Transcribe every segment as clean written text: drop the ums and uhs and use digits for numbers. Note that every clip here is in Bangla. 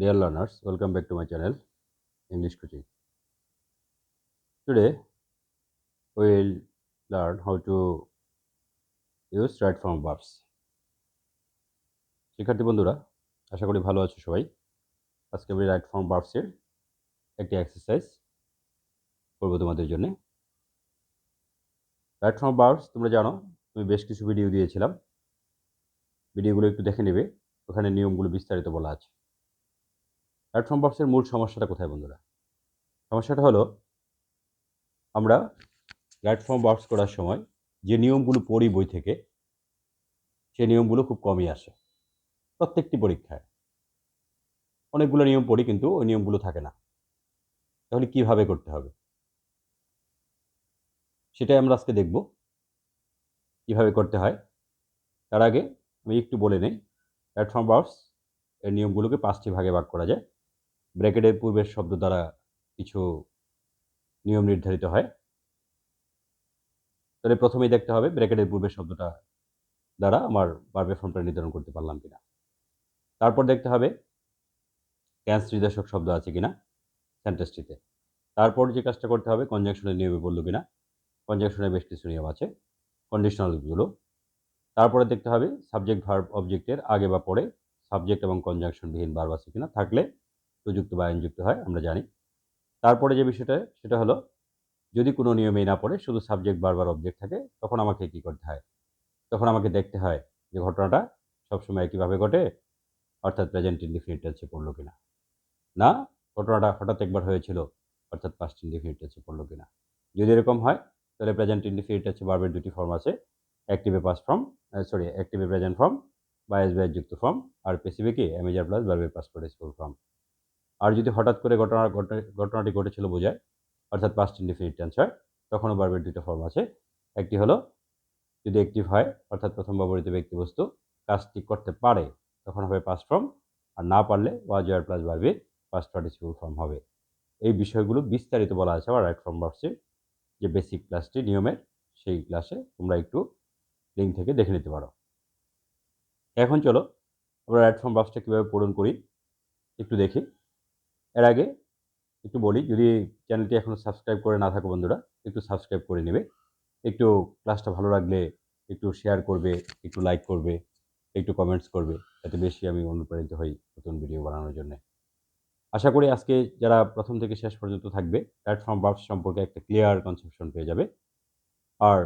Dear learners, welcome back to my channel English Coaching. Today we will learn how to use right form verbs. শিক্ষার্থী বন্ধুরা, আশা করি ভালো আছো সবাই। আজকে আমি রাইট ফর্ম ভার্বসের একটি এক্সারসাইজ করব তোমাদের জন্য। রাইট ফর্ম ভার্বস তোমরা জানো, আমি বেশ কিছু ভিডিও দিয়েছিলাম। ভিডিওগুলো একটু দেখে নেবে, ওখানে নিয়মগুলো বিস্তারিত বলা আছে। রাইট ফর্ম ভার্বসের মূল সমস্যাটা কোথায় বন্ধুরা? সমস্যাটা হলো আমরা রাইট ফর্ম ভার্বস করার সময় যে নিয়মগুলো পড়ি বই থেকে, সেই নিয়মগুলো খুব কমই আসে। প্রত্যেকটি পরীক্ষায় অনেকগুলো নিয়ম পড়ি, কিন্তু ওই নিয়মগুলো থাকে না। তাহলে কিভাবে করতে হবে সেটাই আমরা আজকে দেখব, কিভাবে করতে হয়। তার আগে আমি একটু বলে নেই, রাইট ফর্ম ভার্বস এর নিয়মগুলোকে 5টি ভাগে ভাগ করা যায়। ব্র্যাকেটের পূর্বের শব্দ দ্বারা কিছু নিয়ম নির্ধারিত হয়। তাহলে প্রথমেই দেখতে হবে ব্র্যাকেটের পূর্বের শব্দটা দ্বারা আমার ভার্বের ফর্মটা নির্ধারণ করতে পারলাম কিনা। তারপর দেখতে হবে টেন্স নির্দেশক শব্দ আছে কিনা সেন্টেন্সটিতে। তারপর যে কাজটা করতে হবে, কনজাংশনের নিয়মে বললো কিনা। কনজাংশনের বেশ কিছু নিয়ম আছে, কন্ডিশনালগুলো। তারপরে দেখতে হবে সাবজেক্ট ভার্ব অবজেক্টের আগে বা পরে সাবজেক্ট এবং কনজাংশনবিহীন ভার্ব আছে কিনা, থাকলে প্রযুক্ত বা আইনযুক্ত হয়, আমরা জানি। তারপরে যে বিষয়টা সেটা হলো, যদি কোনো নিয়মেই না পড়ে শুধু সাবজেক্ট ভার্ব আর অবজেক্ট থাকে, তখন আমাকে কি করতে হয়? তখন আমাকে দেখতে হয় যে ঘটনাটা সবসময় একইভাবে ঘটে, অর্থাৎ প্রেজেন্ট ইনডিফিনিট টেন্সে পড়লো কিনা, না ঘটনাটা হঠাৎ একবার হয়েছিল, অর্থাৎ পাস্ট ইনডিফিনিট টেন্সে পড়লো কিনা। যদি এরকম হয় তাহলে প্রেজেন্ট ইনডিফিনিট টেন্সে ভার্বের দুটি ফর্ম আছে, অ্যাক্টিভে পাস্ট ফর্ম, অ্যাক্টিভে প্রেজেন্ট ফর্ম বা এস বাই যুক্ত ফর্ম, আর প্যাসিভে কি এমএজআর প্লাস ভার্বের পাস্ট পার্টিসিপল ফর্ম। আর যদি হঠাৎ করে ঘটনাটি ঘটেছিল বোঝায়, অর্থাৎ পাস্ট ইনডিফিনিট টেন্স হয়, তখনও ভার্বের দুটো ফর্ম আছে। একটি হলো যদি অ্যাক্টিভ হয়, অর্থাৎ প্রথম ব্যবহৃত ব্যক্তিবস্তু কাজটি করতে পারে, তখন হবে পাস্ট ফর্ম, আর না পারলে ওয়াজ ওয়ার প্লাস ভার্বের পাস্ট পার্টিসিপল ফর্ম হবে। এই বিষয়গুলো বিস্তারিত বলা আছে আবার রাইট ফর্ম ভার্বসের যে বেসিক ক্লাসটি নিয়মের, সেই ক্লাসে তোমরা একটু লিঙ্ক থেকে দেখে নিতে পারো। এখন চলো আমরা রাইট ফর্ম ভার্বসটা কীভাবে পূরণ করি একটু দেখি। এর আগে একটু বলি, যদি চ্যানেলটি এখনও সাবস্ক্রাইব করে না থাকো বন্ধুরা, একটু সাবস্ক্রাইব করে নেবে। একটু ক্লাসটা ভালো লাগলে একটু শেয়ার করবে, একটু লাইক করবে, একটু কমেন্টস করবে, এতে বেশি আমি অনুপ্রাণিত হই নতুন ভিডিও বানানোর জন্য। আশা করি আজকে যারা প্রথম থেকে শেষ পর্যন্ত থাকবে, রাইট ফর্ম ভার্বস সম্পর্কে একটা ক্লিয়ার কনসেপশন পেয়ে যাবে। আর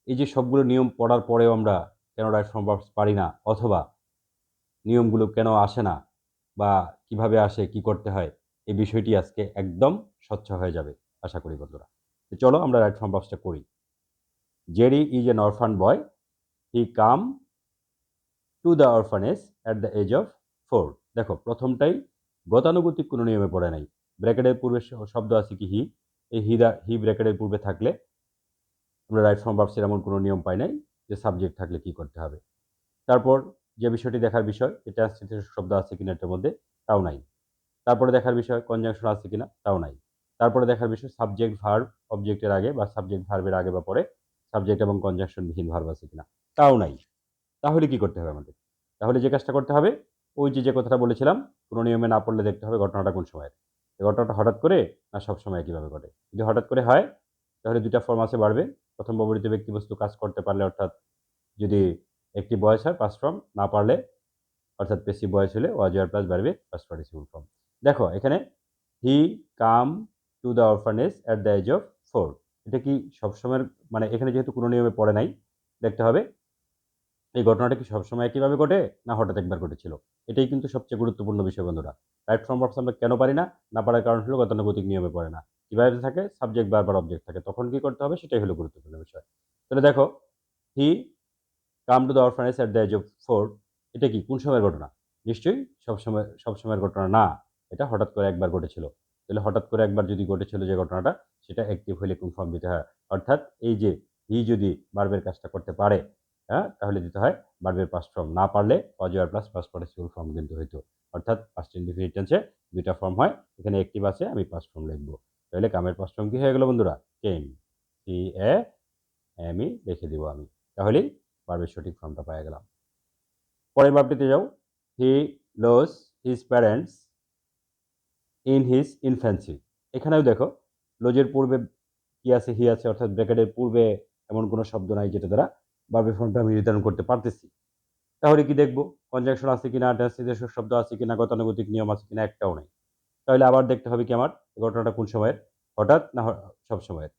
এই যে সবগুলো নিয়ম পড়ার পরেও আমরা কেন রাইট ফর্ম ভার্বস পারি না, অথবা নিয়মগুলো কেন আসে না, বা কিভাবে আসে, কি করতে হয়, এই বিষয়টি আজকে একদম স্বচ্ছ হয়ে যাবে আশা করি বন্ধুরা। তো চলো আমরা রাইট ফর্ম ভার্বসটা করি। Jerry is an orphan boy, he come to the orphanage at the age of 4। দেখো প্রথমটাই গতানুগতিক কোনো নিয়মে পড়ে নাই। ব্র্যাকেটের পূর্বে শব্দ আছে কি হি, এই হি ব্র্যাকেটের পূর্বে থাকলে আমরা রাইট ফর্ম ভার্বসের এমন কোনো নিয়ম পাই নাই যে সাবজেক্ট থাকলে কি করতে হবে। তারপর যে বিষয়টি দেখার বিষয়, এটা ট্রান্সলেটেড শব্দ আছে কিনা এটার মধ্যে, তাও নাই। তারপরে দেখার বিষয় কনজাংশন আছে কিনা, তাও নাই। তারপরে দেখার বিষয় সাবজেক্ট ভার্ব অবজেক্টের আগে বা সাবজেক্ট ভার্বের আগে বা পরে সাবজেক্ট এবং কনজাংশনবিহীন ভার্ব আছে কিনা, তাও নাই। তাহলে কি করতে হবে আমাদের? তাহলে যে কাজটা করতে হবে, ওই যে কথাটা বলেছিলাম, কোনো নিয়মে না পড়লে দেখতে হবে ঘটনাটা কোন সময়ের। এই ঘটনাটা হঠাৎ করে না সবসময় একইভাবে ঘটে। যদি হঠাৎ করে হয় তাহলে দুইটা ফর্ম আছে ভার্বে, প্রথম ব্যবহৃত ব্যক্তিবস্তু কাজ করতে পারলে, অর্থাৎ যদি একটি বয়স হয় পাস্ট ফর্ম, না পারলে অর্থাৎ পেসিভ বয়স হলে ওয়াজ ওয়ার প্লাস ভার্বে পাস্ট পার্টিসিপল ফর্ম। দেখো এখানে he come to the orphanage at the age of 4, এটা কি সবসময়ের, মানে এখানে যেহেতু কোনো নিয়মে পড়ে নাই, দেখতে হবে এই ঘটনাটা কি সবসময় একইভাবে ঘটে না হঠাৎ একবার ঘটেছিল। এটাই কিন্তু সবচেয়ে গুরুত্বপূর্ণ বিষয় বন্ধুরা। রাইট ফর্ম ভার্বস আমরা কেন পারি না, না পারার কারণ হলো গতানুগতিক নিয়মে পড়ে না। কিভাবে থাকে, সাবজেক্ট বারবার অবজেক্ট থাকে, তখন কি করতে হবে সেটাই হলো গুরুত্বপূর্ণ বিষয়। তাহলে দেখো he come to the orphanage at the age of 4, এটা কি কোন সময়ের ঘটনা? নিশ্চয়ই সবসময়ের ঘটনা না, এটা হঠাৎ করে একবার ঘটেছিল। তাহলে হঠাৎ করে একবার যদি ঘটেছিল যে ঘটনাটা, সেটা অ্যাক্টিভ হলে কোন ফর্ম দিতে হয়, অর্থাৎ এই যে হি যদি ভার্বের কাজটা করতে পারে, হ্যাঁ, তাহলে দিতে হয় ভার্বের পাস্ট ফর্ম, না পারলে ওয়াজ were plus past participle form কিন্তু হইতো। অর্থাৎ পাস্ট ইনডিফিনিট টেন্সে দুইটা ফর্ম হয়, এখানে অ্যাক্টিভ আছে, আমি পাস্ট ফর্ম লিখবো। তাহলে কামের পাস্ট ফর্ম কি হয়ে গেল বন্ধুরা? কেম, সি এ এম ই লিখে দিব আমি, তাহলেই ভার্বের সঠিক ফর্মটা পেয়ে গেলাম। পরের ভার্বটিতে যাও, হি loss his parents in his infancy. এখানেও দেখো লোজের পূর্বে কি আছে, হি আছে, অর্থাৎ ব্র্যাকেটের পূর্বে এমন কোনো শব্দ নাই যেটা দ্বারা ভার্বের ফর্মটা আমি নির্ধারণ করতে পারতেছি। তাহলে কি দেখবো, কনজাংশন আছে কিনা, টেন্স নির্দেশক শব্দ আছে কিনা, গতানুগতিক নিয়ম আছে কিনা, একটাও নাই। তাহলে আবার দেখতে হবে কি আমার ঘটনাটা কোন সময়ের, হঠাৎ না সব সময়ের।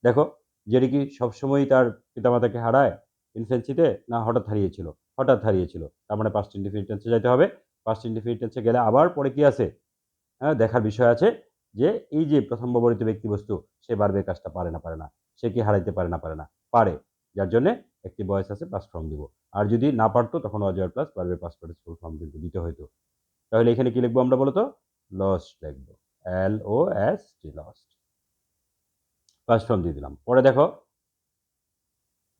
দেখো যেটি কি সবসময়ই তার পিতামাতাকে হারায় ইনফ্যান্সিতে, না হঠাৎ হারিয়েছিল, হঠাৎ হারিয়েছিল, তার মানে পাস্ট ইনডিফিনিট টেন্সে যেতে হবে। পাস্ট ইনডিফিনিট টেন্সে গেলে আবার পরে কি আছে, হ্যাঁ দেখার বিষয় আছে যে এই যে প্রথম ব্যবহৃত ব্যক্তিবস্তু সে ভার্বের কাজটা পারে না, সে কি হারাইতে পারে না, পারে, যার জন্য একটি ভয়েস আছে পাস্ট ফর্ম দিব। আর যদি না পারতো তখন ওয়াজ ওয়ার প্লাস ভার্বের পাস্ট পার্টিসিপল ফর্ম কিন্তু দিতে হইতো। তাহলে এখানে কি লিখবো আমরা বলতো, লস্ট লিখবো, LOST, লস্ট, পাস্ট ফর্ম দিয়ে দিলাম। পরে দেখো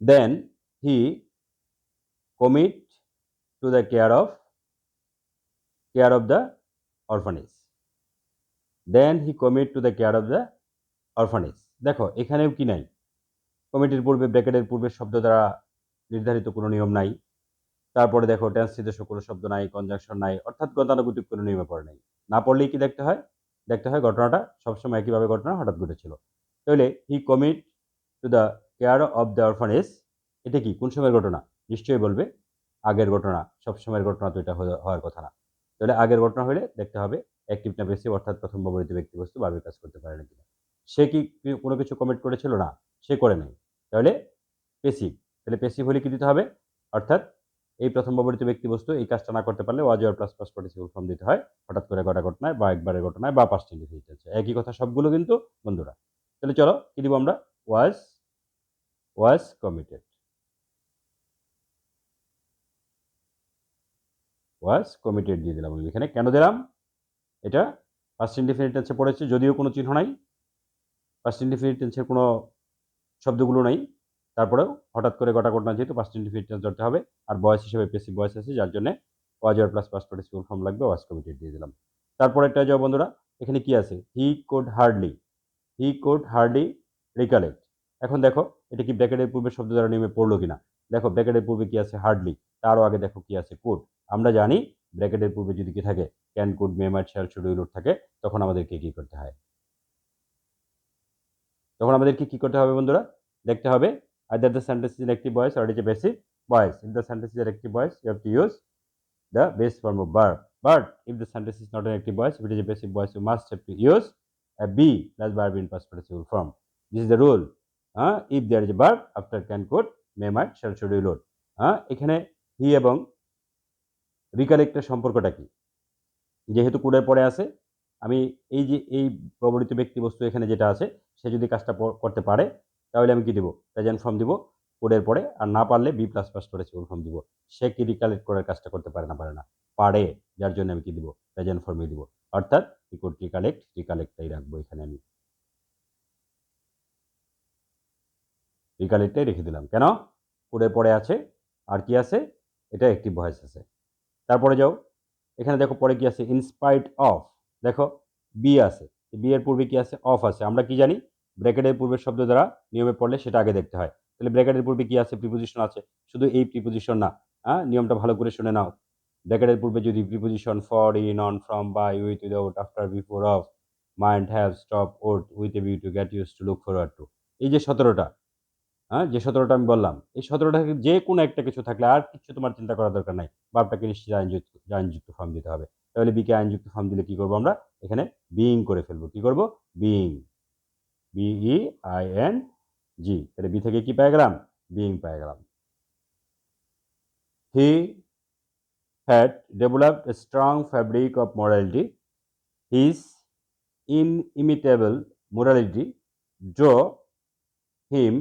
then he commit to the care of the orphanage. Then he commit to the care of the orphanage. দেখো এখানেও কি নাই, কমিটির পূর্বে ব্র্যাকেটের পূর্বে শব্দ দ্বারা নির্ধারিত কোনো নিয়ম নাই। তারপরে দেখো টেন্স নির্দেশক কোনো শব্দ নাই, কনজাংশন নাই, অর্থাৎ গতানুগতিক কোনো নিয়মে পড়ে নাই। না পড়লেই কি দেখতে হয়, ঘটনাটা সবসময় একইভাবে ঘটনা হঠাৎ ঘটেছিল। তাহলে he commit to the care of the orphanage, এটা কি কোন সময়ের ঘটনা, নিশ্চয়ই বলবে আগের ঘটনা, সবসময়ের ঘটনা তো এটা হওয়ার কথা না। তাহলে আগের ঘটনা হলে দেখতে হবে অ্যাক্টিভ না প্যাসিভ, অর্থাৎ প্রথম ব্যবহৃত ব্যক্তিবস্তু ভার্বের কাজ করতে পারে না কিনা। সে কি কোনো কিছু কমিট করেছিল, না সে করে নাই, তাহলে প্যাসিভ। তাহলে প্যাসিভ হলে কি দিতে হবে, অর্থাৎ এই প্রথম ব্যবহৃত ব্যক্তিবস্তু এই কাজটা না করতে পারলে ওয়াজ were plus past participle form দিতে হয়, হঠাৎ করে ঘটা ঘটনায় বা একবারের ঘটনায় বা পাস্ট ইনডিফিনিট টেন্সে, একই কথা সবগুলো কিন্তু বন্ধুরা। তাহলে চলো কি দিব আমরা, ওয়াজ কমিটেড, দিয়ে দিলাম আমি এখানে। কেন দিলাম, এটা পাস্ট ইনডিফিনিট টেন্সে পড়েছে, যদিও কোনো চিহ্ন নাই, পাস্ট ইনডিফিনিট টেন্সের কোনো শব্দগুলো নাই, তারপরেও হঠাৎ করে ঘটনা যেহেতু পাস্ট ইনডিফিনিট টেন্স ধরতে হবে, আর ভয়েস হিসেবে প্যাসিভ ভয়েস আছে, যার জন্য ওয়াজ were plus past participle form লাগবে, ওয়াজ কমিটেড দিয়ে দিলাম। তারপরে একটা যাও বন্ধুরা, এখানে কি আছে, হি কুড হার্ডলি রিকালেক্ট। এখন দেখো এটা কি ব্র্যাকেটের পূর্বে শব্দ দ্বারা নিয়মে পড়লো কিনা। দেখো ব্র্যাকেটের পূর্বে কি আছে, হার্ডলি, তারও আগে দেখো কি আছে, কুড। আমরা জানি ব্র্যাকেটের পূর্বে যদি কি থাকে, can, could, may, might, shall, should, will থাকে, তখন আমাদেরকে কি করতে হয়, কি করতে হবে বন্ধুরা, দেখতে হবে either the sentence is an active voice or it is a passive voice. If the sentence is an active voice, you have to use the base form of verb. But if the sentence is not an active voice, if it is a passive voice, you must have to use a be plus verb in past participle form. This is the rule. If there is a verb after can, could, may, might, shall, should, will, would. এখানে he এবং recollect এর সম্পর্কটা কি, যেহেতু কুডের পরে আছে, আমি এই যে এই ব্যবহৃত ব্যক্তিবস্তু এখানে যেটা আছে, সে যদি কাজটা করতে পারে তাহলে আমি কি দিব, প্রেজেন্ট ফর্ম দিব কুডের পরে, আর না পারলে be plus plus participle form দিব। সে কি রিকালেক্ট করার কাজটা করতে পারে না, পারে, যার জন্য আমি কি দিব, প্রেজেন্ট ফর্মে দিব, অর্থাৎ হি কুড রিকালেক্টটাই রাখবো এখানে, আমি রিকালেক্টটাই রেখে দিলাম। কেন, কুডের পরে আছে, আর কি আছে, এটা অ্যাক্টিভ ভয়েস আছে। তারপরে যাও, এখানে দেখো পরে কি আছে, ইনস্পাইট অফ। দেখো বি আছে, বি এর পূর্বে কি আছে, অফ আছে। আমরা কি জানি, ব্র্যাকেটের পূর্বের শব্দ দ্বারা নিয়মে পড়লে সেটা আগে দেখতে হয়। তাহলে ব্র্যাকেটের পূর্বে কি আছে, প্রিপোজিশন আছে। শুধু এই প্রিপোজিশন না, নিয়মটা ভালো করে শুনে নাও। ব্র্যাকেটের পূর্বে যদি preposition for, in, on, from, by, with, without, after, before, of, mind, have, stop, would, with a view to, get used to, look forward to, এই যে 17টা, যে 17টা আমি বললাম, এই 17টা যে কোনো একটা কিছু থাকলে আর কিছু তোমার চিন্তা করার দরকার নাই, ভার্বটাকে নিশ্চয়ই আইনযুক্ত ফর্ম দিতে হবে। তাহলে বিকে আইনযুক্ত ফর্ম দিলে কি করবো, আমরা এখানে বিইং করে ফেলবো। কি করবো, বিইং, BEING। তাহলে বি থেকে কি পেয়ে গেলাম, বিইং পেয়ে গেলাম। He had developed a strong fabric of morality, his inimitable morality drew him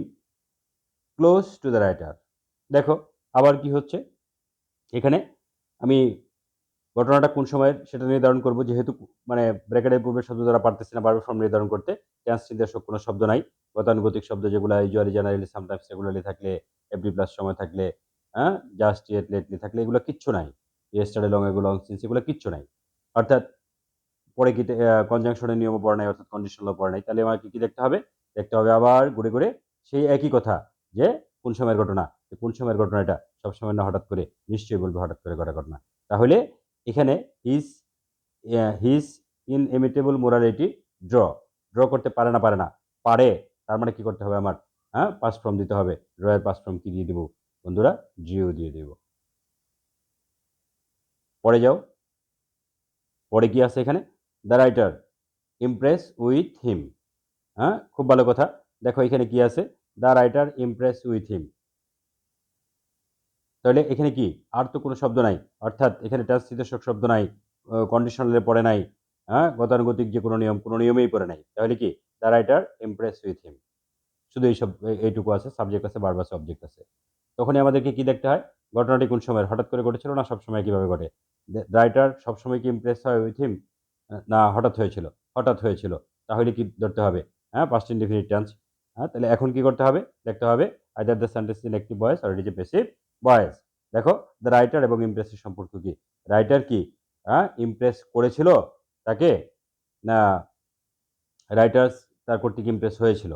close to the writer. দেখো আবার কি হচ্ছে, এখানে আমি ঘটনাটা কোন সময়ের সেটা নির্ধারণ করব, যেহেতু মানে ব্র্যাকেটের পূর্বে শব্দ দ্বারা পারতেছি না ভার্ব ফর্ম নির্ধারণ করতে, টেন্স নির্দেশক কোনো শব্দ নাই, গতানুগতিক শব্দ যেগুলো ইউজুয়ালি, জেনারেলি, সামটাইমস, রেগুলারলি থাকলে, এভরি প্লাস সময় থাকলে, জাস্ট, ইয়েট, লেটলি থাকলে, এগুলো কিচ্ছু নাই। Yesterday, long ago, long since, এগুলো কিচ্ছু নাই। অর্থাৎ পরে কি কনজাংশনের নিয়মও পড়ে নাই, অর্থাৎ কন্ডিশনালও পড়ে নাই। তাহলে আমাকে কি দেখতে হবে, আবার ঘুরে ঘুরে সেই একই কথা, যে কোন সময়ের ঘটনা, কোন সময়ের ঘটনা, এটা সবসময় না হঠাৎ করে, নিশ্চয়ই বলবে হঠাৎ করে ঘটা ঘটনা। তাহলে এখানে ইজ হিজ ইনএমিটেবল মোরালিটি ড্র করতে পারে না পারে, তার মানে কি করতে হবে আমার, হ্যাঁ, পাস্ট ফর্ম দিতে হবে। ড্র এর পাস্ট ফর্ম কি দিয়ে দিব বন্ধুরা, জিও দিয়ে দেব। পরে যাও, পরে কি আছে এখানে, the writer Impress with him. হ্যাঁ, খুব ভালো কথা। দেখো এখানে কি আছে, the writer Impress with him. তাহলে এখানে কি, আর তো কোনো শব্দ নাই, অর্থাৎ এখানে ট্রান্সিশক শব্দ নাই, কন্ডিশনালে পড়ে নাই, হ্যাঁ, গতানুগতিক যে কোনো নিয়মেই পড়ে নাই। তাহলে কি, the writer Impress with him, শুধু এইটুকু আছে, সাবজেক্ট আছে, ভার্ব আছে, অবজেক্ট আছে। তখনই আমাদেরকে কি দেখতে হয়, ঘটনাটি কোন সময়, হঠাৎ করে ঘটেছিল না সবসময় কিভাবে ঘটে। রাইটার সবসময় কি ইমপ্রেস হয় উইথ হিম, না হঠাৎ হয়েছিল, হঠাৎ হয়েছিল। তাহলে কি ধরতে হবে, হ্যাঁ, পাস্ট ইনডিফিনিট টেন্স। হ্যাঁ, তাহলে এখন কি করতে হবে, দেখতে হবে either the sentence in active voice or it is a passive voice. দেখো দ্য রাইটার এবং ইমপ্রেসের সম্পর্ক কি, রাইটার কি, হ্যাঁ, ইমপ্রেস করেছিল তাকে, না রাইটার্স তার কর্তৃক ইমপ্রেস হয়েছিল,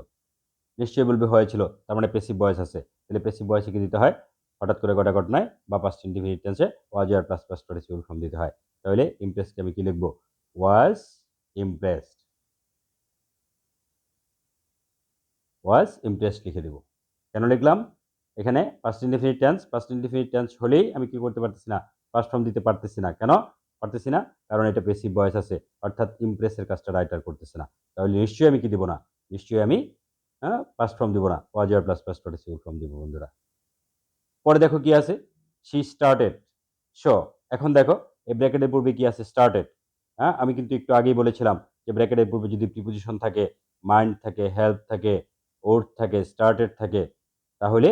নিশ্চয়ই বলবে হয়েছিল, তার মানে প্যাসিভ ভয়েস আছে। তাহলে প্যাসিভ ভয়েসে কি দিতে হয়, হঠাৎ করে ঘটা ঘটনায় বা পাস্ট ইনডিফিনিট টেন্সে ওয়াজ আর প্লাস পাস্ট পার্টিসিপল ফর্ম দিতে হয়। তাহলে ইমপ্রেসকে আমি কি লিখব, ওয়াজ ইমপ্রেসড, ওয়াজ ইমপ্রেসড লিখে দেব। কেন লিখলাম, এখানে পাস্ট ইনডিফিনিট টেন্স হলেই আমি কি করতে পারতেছি না, পাস্ট ফর্ম দিতে পারতেছি না। কেন পারতেছি না, কারণ এটা প্যাসিভ ভয়েস আছে, অর্থাৎ ইমপ্রেসের কাজটা রাইটার করতেছে না। তাহলে নিশ্চয়ই আমি কি দিব না, নিশ্চয়ই আমি, হ্যাঁ, পাস্ট ফর্ম দিব না, ওয়াজ আর প্লাস পাস্ট পার্টিসিপল ফর্ম দিব বন্ধুরা। পরে দেখো কি আছে, শি স্টার্টেড শো। এখন দেখো এই ব্র্যাকেটের পূর্বে কি আছে, স্টার্টেড। হ্যাঁ, আমি কিন্তু একটু আগেই বলেছিলাম যে ব্র্যাকেটের পূর্বে যদি প্রিপোজিশন থাকে, মাইন্ড থাকে, হেল্প থাকে, ওর্থ থাকে, স্টার্টেড থাকে, তাহলে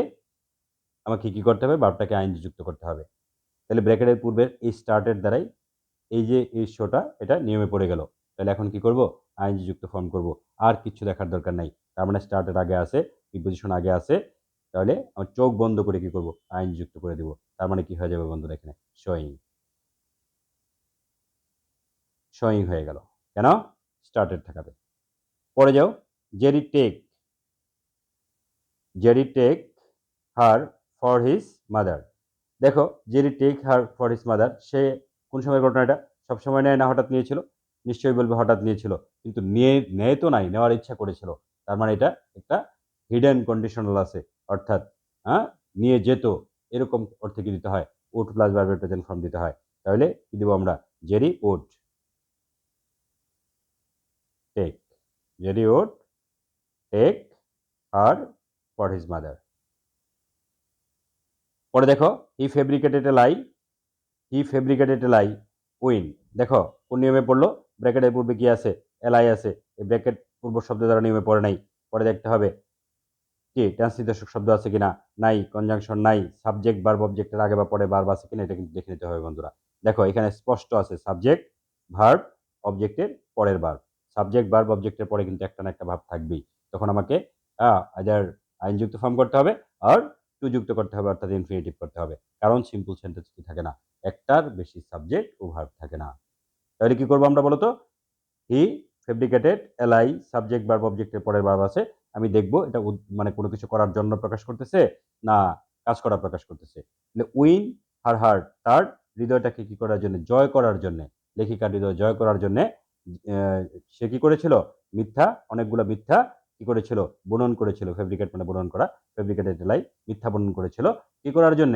আমাকে কি করতে হবে, ভার্বটাকে আইএনজি যুক্ত করতে হবে। তাহলে ব্র্যাকেটের পূর্বের এই স্টার্টেড দ্বারাই এই যে এই শোটা এটা নিয়মে পড়ে গেল। তাহলে এখন কি করব, আইএনজি যুক্ত ফর্ম করব, আর কিছু দেখার দরকার নাই। তার মানে স্টার্টেড আগে আছে, প্রিপোজিশন আগে আছে, তাহলে আমার চোখ বন্ধ করে কি করব, আইএনজি যুক্ত করে দিব। তার মানে কি হয়ে যাবে বন্ধুরা, এখানে শোয়িং, শোয়িং হয়ে গেল। কেন, স্টার্টেড থাকাতে। পরে যাও, Jerry take, Jerry take her for his mother. দেখো Jerry take her for his mother, সে কোন সময় ঘটনাটা, সবসময় নেয় না হঠাৎ নিয়েছিল, নিশ্চয়ই বলবে হঠাৎ নিয়েছিল, কিন্তু নেয় তো নাই, নেওয়ার ইচ্ছা করেছিল। তার মানে এটা একটা হিডেন কন্ডিশনাল আছে, অর্থাৎ, হ্যাঁ, নিয়ে যেত, এরকম অর্থে কি দিতে হয়, উড প্লাস ভার্বের প্রেজেন্ট ফর্ম দিতে হয়। তাহলে কি দিব আমরা, Jerry would take, Jerry would take her for his mother. পরে দেখো, he fabricated a lie, he fabricated a lie win. দেখো কোন নিয়মে পড়লো, ব্র্যাকেটের পূর্বে কি আছে, এলাই আছে, এই ব্র্যাকেট পূর্ব শব্দ দ্বারা নিয়মে পড়ে নাই। পরে দেখতে হবে কি টেন্স নির্দেশক শব্দ আছে কিনা, নাই, কনজাংশন নাই, সাবজেক্ট ভার্ব অবজেক্টের আগে বা পরে ভার্ব আছে কিনা, এটা কিন্তু দেখে নিতে হবে বন্ধুরা। দেখো এখানে স্পষ্ট আছে সাবজেক্ট ভার্ব অবজেক্টের পরের ভার্ব, সাবজেক্ট ভার্ব অবজেক্টের পরে কিন্তু একটা না একটা ভার্ব থাকবেই। তখন আমাকে আইদার আইন যুক্ত ফর্ম করতে হবে আর টু যুক্ত করতে হবে, অর্থাৎ ইনফিনিটিভ করতে হবে। কারণ সিম্পল সেন্টেন্স কি থাকে না, একটার বেশি সাবজেক্ট ও ভার্ব থাকে না। তাহলে কি করবো আমরা বলতো, হি ফেব্রিকেটেড এলাই সাবজেক্ট ভার্ব অবজেক্টের পরের ভার্ব আছে, আমি দেখবো এটা মানে কোনো কিছু করার জন্য প্রকাশ করতেছে না কাজ করা প্রকাশ করতেছে। তাহলে উইন হার হার্ট, তার হৃদয়টাকে কি করার জন্য, জয় করার জন্য, লেখিকার হৃদয় জয় করার জন্য সে কি করেছিল, মিথ্যা, অনেকগুলো মিথ্যা কি করেছিল, বুনন করেছিল। ফেব্রিকেট মানে বুনন করা, ফেব্রিকেটেড এলাই মিথ্যা বুনন করেছিল কি করার জন্য,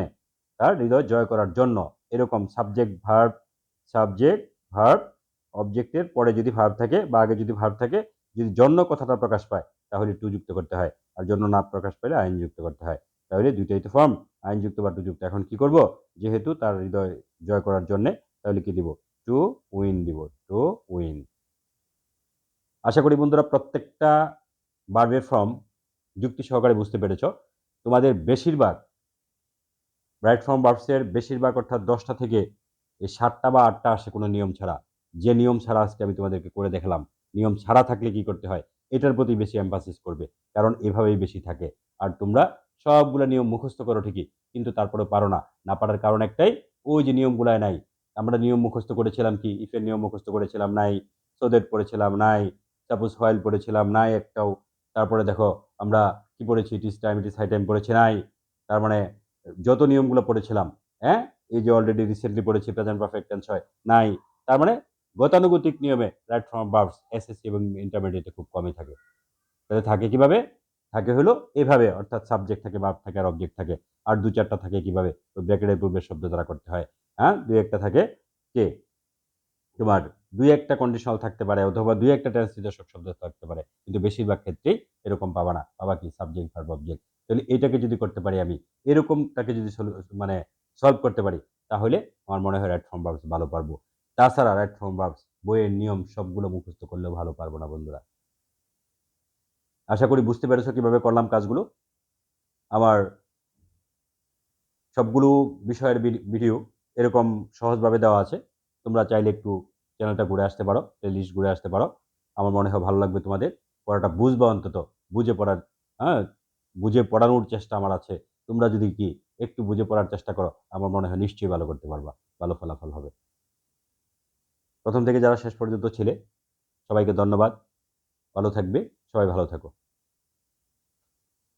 তার হৃদয় জয় করার জন্য। এরকম সাবজেক্ট ভার্ব অবজেক্টের পরে যদি ভার্ব থাকে বা আগে যদি ভার্ব থাকে, যদি জন্য কথাটা প্রকাশ পায় তাহলে টু যুক্ত করতে হয়, আর জন্য না প্রকাশ পাইলে আইন যুক্ত করতে হয়। তাহলে দুইটাই তো ফর্ম, আইন যুক্ত বা টু যুক্ত। এখন কি করব, যেহেতু তার হৃদয় জয় করার জন্য, তাহলে কি দিব, টু উইন দিব, টু উইন। আশা করি বন্ধুরা প্রত্যেকটা ভার্বের ফর্ম যুক্তি সহকারে বুঝতে পেরেছ। তোমাদের বেশিরভাগ রাইট ফর্ম ভার্বসের বেশিরভাগ, অর্থাৎ 10টা থেকে এই 7টা বা 8টা আসে কোনো নিয়ম ছাড়া। যে নিয়ম ছাড়া আজকে আমি তোমাদেরকে করে দেখালাম, নিয়ম ছাড়া থাকলে কি করতে হয়, এটার প্রতি বেশি এমফাসিস করবে, কারণ এভাবেই বেশি থাকে। আর তোমরা সবগুলো নিয়ম মুখস্থ করো ঠিকই, কিন্তু তারপরে পারো না, না পারার কারণ একটাই, ওই যে নিয়মগুলাই নাই। আমরা নিয়ম মুখস্থ করেছিলাম কি, ইফের নিয়ম মুখস্থ করেছিলাম নাই, সো দ্যাট পড়েছিলাম নাই, সাপোজ হোয়াইল পড়েছিলাম নাই একটাও। তারপরে দেখো আমরা কি পড়েছি, it is time, it is high time পড়েছি নাই। তার মানে যত নিয়মগুলো পড়েছিলাম, হ্যাঁ, এই যে অলরেডি রিসেন্টলি পড়েছি প্রেজেন্ট পারফেক্ট টেন্স হয় নাই। তার মানে গতানুগতিক নিয়মে রাইট ফর্ম ভার্বস এসএসসি এবং ইন্টারমিডিয়েটে খুব কমই থাকে। তাহলে থাকে কিভাবে? থাকে হলো এভাবে, অর্থাৎ সাবজেক্ট থাকে, ভার্ব থাকে আর অবজেক্ট থাকে। আর ২-৪টা থাকে কিভাবে? ওই ব্র্যাকেটের পূর্বের শব্দ দ্বারা করতে হয়। হ্যাঁ? ২-১টা থাকে কে? তোমার ২-১টা কন্ডিশনাল থাকতে পারে অথবা ২-১টা টেন্স নির্দেশক শব্দ থাকতে পারে। কিন্তু বেশিরভাগ ক্ষেত্রেই এরকম পাবা না। পাবা কি? Subject, verb, object. তাহলে এটাকে যদি করতে পারি আমি, এরকমটাকে যদি মানে সলভ করতে পারি, তাহলে আমার মনে হয় রাইট ফর্ম ভার্বস ভালো পারবো। তাছাড়া রাইট ফর্ম ভার্বস বইয়ের নিয়ম সবগুলো মুখস্থ করলেও ভালো পারবো না বন্ধুরা। আশা করি বুঝতে পেরেছো কিভাবে করলাম কাজগুলো। আমার সবগুলো বিষয়ের ভিডিও এরকম সহজভাবে দেওয়া আছে। তোমরা চাইলে একটু চ্যানেলটা ঘুরে আসতে পারো, প্লেলিস্ট ঘুরে আসতে পারো। আমার মনে হয় ভালো লাগবে তোমাদের। পড়াটা বুঝবা অন্তত। বুঝে পড়ার, হ্যাঁ? বুঝে পড়ানোর চেষ্টা আমার আছে। তোমরা যদি কি একটু বুঝে পড়ার চেষ্টা করো, আমার মনে হয় নিশ্চয়ই ভালো করতে পারবা। ভালো ফলাফল হবে। প্রথম থেকে যারা শেষ পর্যন্ত ছিলে, সবাইকে ধন্যবাদ। ভালো থাকবে। সবাই ভালো থাকো।